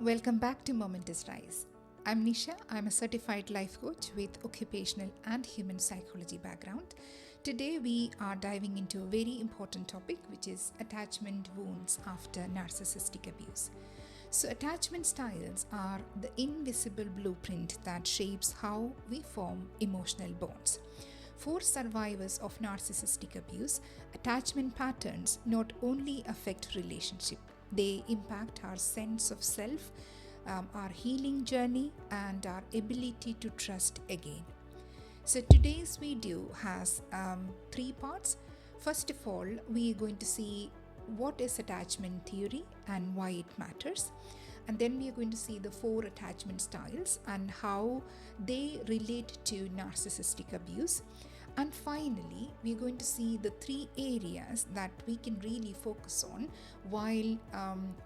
Welcome back to Momentous Rise. I'm Nisha. I'm a certified life coach with occupational and human psychology background. Today we are diving into a very important topic, which is attachment wounds after narcissistic abuse. So attachment styles are the invisible blueprint that shapes how we form emotional bonds. For survivors of narcissistic abuse, attachment patterns not only affect relationship, they impact our sense of self, our healing journey, and our ability to trust again. So today's video has three parts. First of all, we are going to see what is attachment theory and why it matters. And then we are going to see the 4 attachment styles and how they relate to narcissistic abuse. And finally, we're going to see the 3 areas that we can really focus on while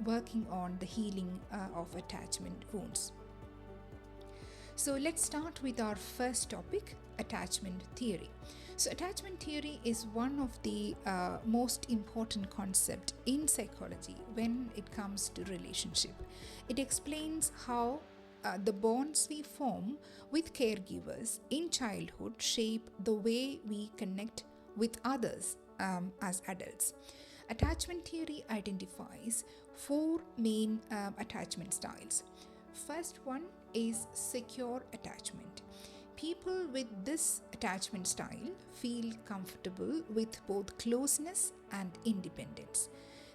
working on the healing of attachment wounds. So let's start with our first topic, attachment theory. So attachment theory is one of the most important concepts in psychology when it comes to relationship. It explains how the bonds we form with caregivers in childhood shape the way we connect with others as adults. Attachment theory identifies 4 main attachment styles. First one is secure attachment. People with this attachment style feel comfortable with both closeness and independence.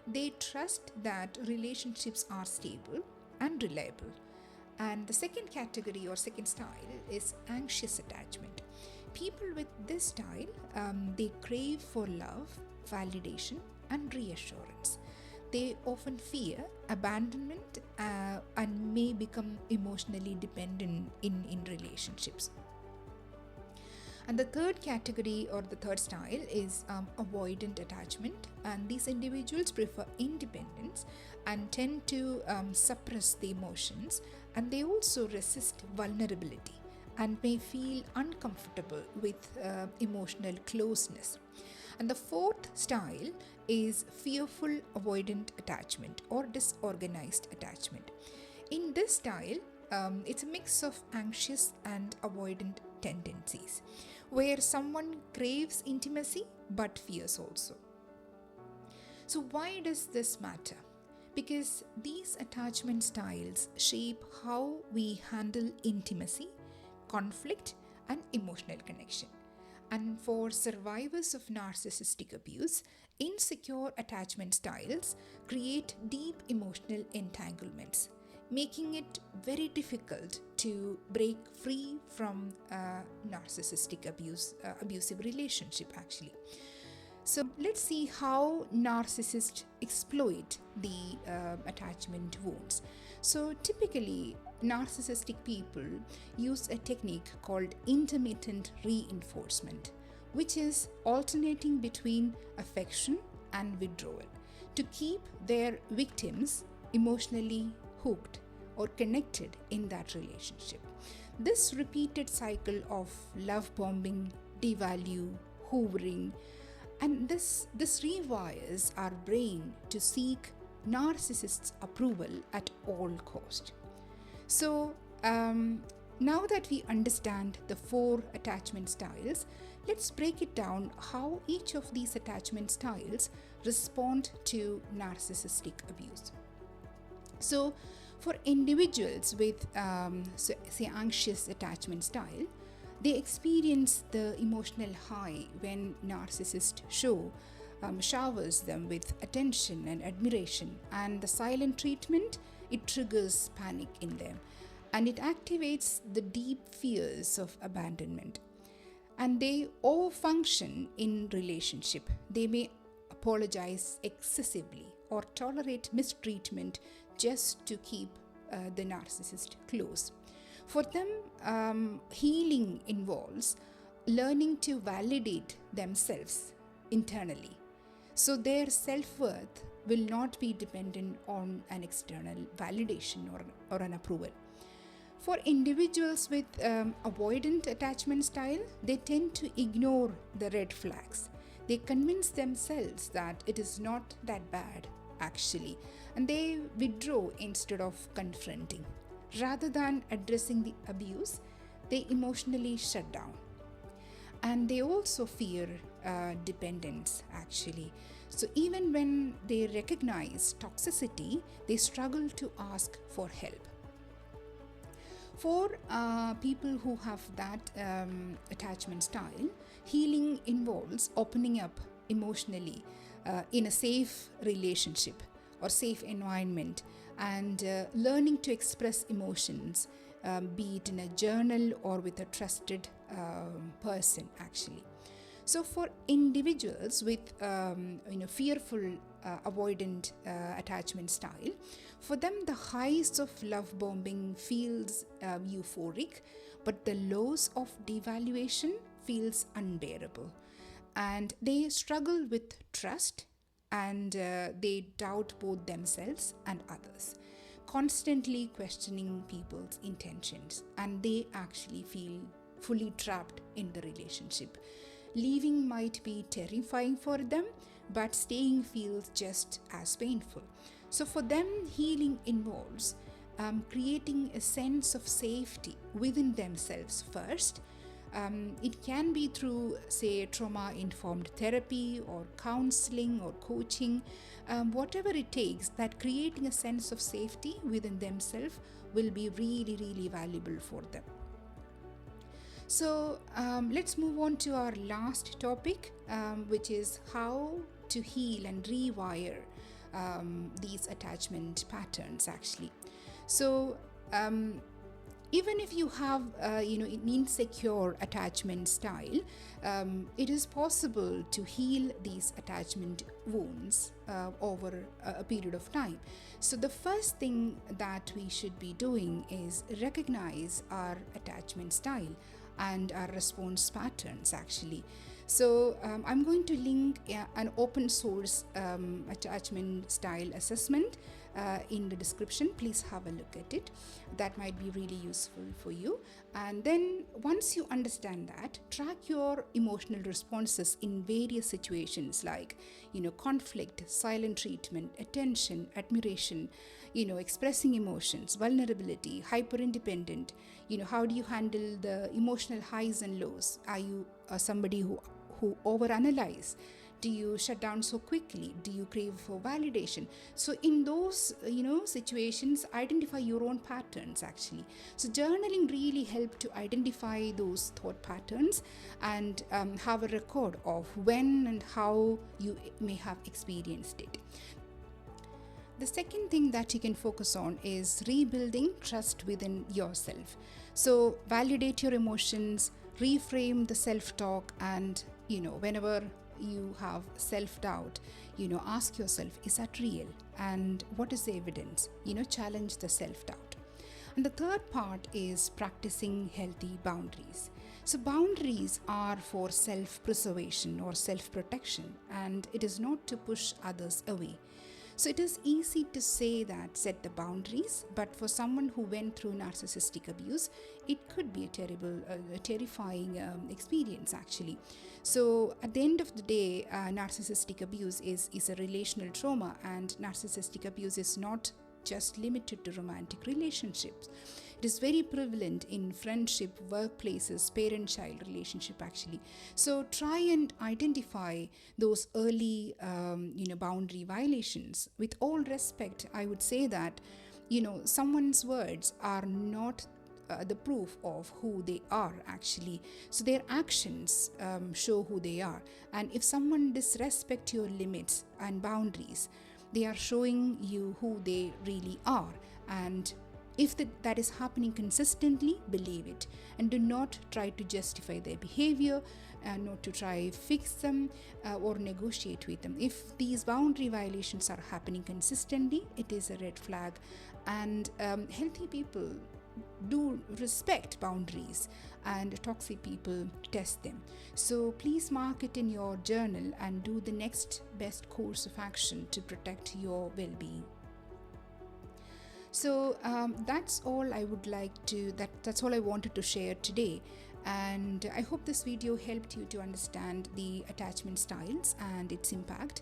They trust that relationships are stable and reliable. And the second category or second style is anxious attachment. People with this style, they crave for love, validation, and reassurance. They often fear abandonment and may become emotionally dependent in relationships. And the third category or the third style is avoidant attachment. And these individuals prefer independence and tend to suppress the emotions, and they also resist vulnerability and may feel uncomfortable with emotional closeness. And the fourth style is fearful avoidant attachment or disorganized attachment. In this style, it's a mix of anxious and avoidant tendencies, where someone craves intimacy but fears also. So why does this matter? Because these attachment styles shape how we handle intimacy, conflict, and emotional connection. And for survivors of narcissistic abuse, insecure attachment styles create deep emotional entanglements, making it very difficult to break free from narcissistic abusive relationship actually. So let's see how narcissists exploit the attachment wounds. So typically, narcissistic people use a technique called intermittent reinforcement, which is alternating between affection and withdrawal to keep their victims emotionally hooked or connected in that relationship. This repeated cycle of love bombing, devalue, hoovering, and this rewires our brain to seek narcissists' approval at all cost. So now that we understand the 4 attachment styles, let's break it down how each of these attachment styles respond to narcissistic abuse. So for individuals with say anxious attachment style, they experience the emotional high when narcissists showers them with attention and admiration, and the silent treatment, it triggers panic in them and it activates the deep fears of abandonment. And they overfunction in relationship. They may apologize excessively or tolerate mistreatment just to keep the narcissist close. For them, healing involves learning to validate themselves internally. So their self-worth will not be dependent on an external validation or an approval. For individuals with avoidant attachment style, they tend to ignore the red flags. They convince themselves that it is not that bad actually, and they withdraw instead of confronting. Rather than addressing the abuse, they emotionally shut down. And they also fear dependence, actually. So even when they recognize toxicity, they struggle to ask for help. For people who have that attachment style, healing involves opening up emotionally in a safe relationship or safe environment, and learning to express emotions, be it in a journal or with a trusted person, actually. So for individuals with fearful avoidant attachment style, for them the highs of love bombing feels euphoric, but the lows of devaluation feels unbearable, and they struggle with trust, and they doubt both themselves and others, constantly questioning people's intentions, and they actually feel fully trapped in the relationship. Leaving might be terrifying for them, but staying feels just as painful. So, for them, healing involves creating a sense of safety within themselves first. It can be through, say, trauma informed therapy or counseling or coaching, whatever it takes, that creating a sense of safety within themselves will be really, really valuable for them. So let's move on to our last topic, which is how to heal and rewire these attachment patterns, actually. So even if you have an insecure attachment style, it is possible to heal these attachment wounds over a period of time. So the first thing that we should be doing is recognize our attachment style and our response patterns, actually. So I'm going to link an open source attachment style assessment in the description. Please have a look at it. That might be really useful for you. And then once you understand that, track your emotional responses in various situations like conflict, silent treatment, attention, admiration, expressing emotions, vulnerability, hyper independent. How do you handle the emotional highs and lows? Are you somebody who overanalyze? Do you shut down so quickly? Do you crave for validation? So in those situations, identify your own patterns, actually. So journaling really helps to identify those thought patterns and have a record of when and how you may have experienced it. The second thing that you can focus on is rebuilding trust within yourself. So validate your emotions, reframe the self-talk, and whenever you have self-doubt, ask yourself, is that real? And what is the evidence? Challenge the self-doubt. And the third part is practicing healthy boundaries. So boundaries are for self-preservation or self-protection, and it is not to push others away. So it is easy to say that set the boundaries, but for someone who went through narcissistic abuse, it could be a terrifying experience, actually. So at the end of the day, narcissistic abuse is a relational trauma, and narcissistic abuse is not just limited to romantic relationships. It is very prevalent in friendship, workplaces, parent-child relationship, actually. So try and identify those early, boundary violations. With all respect, I would say that, someone's words are not the proof of who they are, actually. So their actions show who they are. And if someone disrespects your limits and boundaries, they are showing you who they really are. And if that is happening consistently, believe it, and do not try to justify their behavior, and not to try fix them or negotiate with them. If these boundary violations are happening consistently, it is a red flag. And healthy people do respect boundaries, and toxic people test them. So please mark it in your journal and do the next best course of action to protect your well-being. So that's all I would like to. That's all I wanted to share today. And I hope this video helped you to understand the attachment styles and its impact.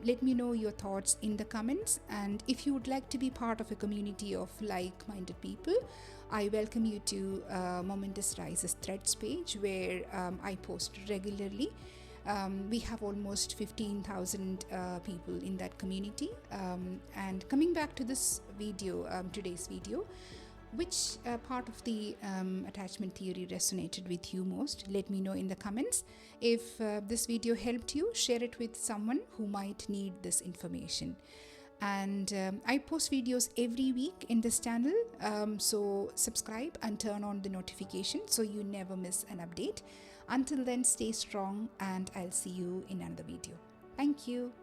Let me know your thoughts in the comments, and if you would like to be part of a community of like-minded people, I welcome you to Momentous Rise's threads page, where I post regularly. We have almost 15,000 people in that community. And coming back to this video, today's video, which part of the attachment theory resonated with you most? Let me know in the comments. If this video helped you, share it with someone who might need this information. And I post videos every week in this channel, so subscribe and turn on the notification so you never miss an update. Until then, stay strong, and I'll see you in another video. Thank you.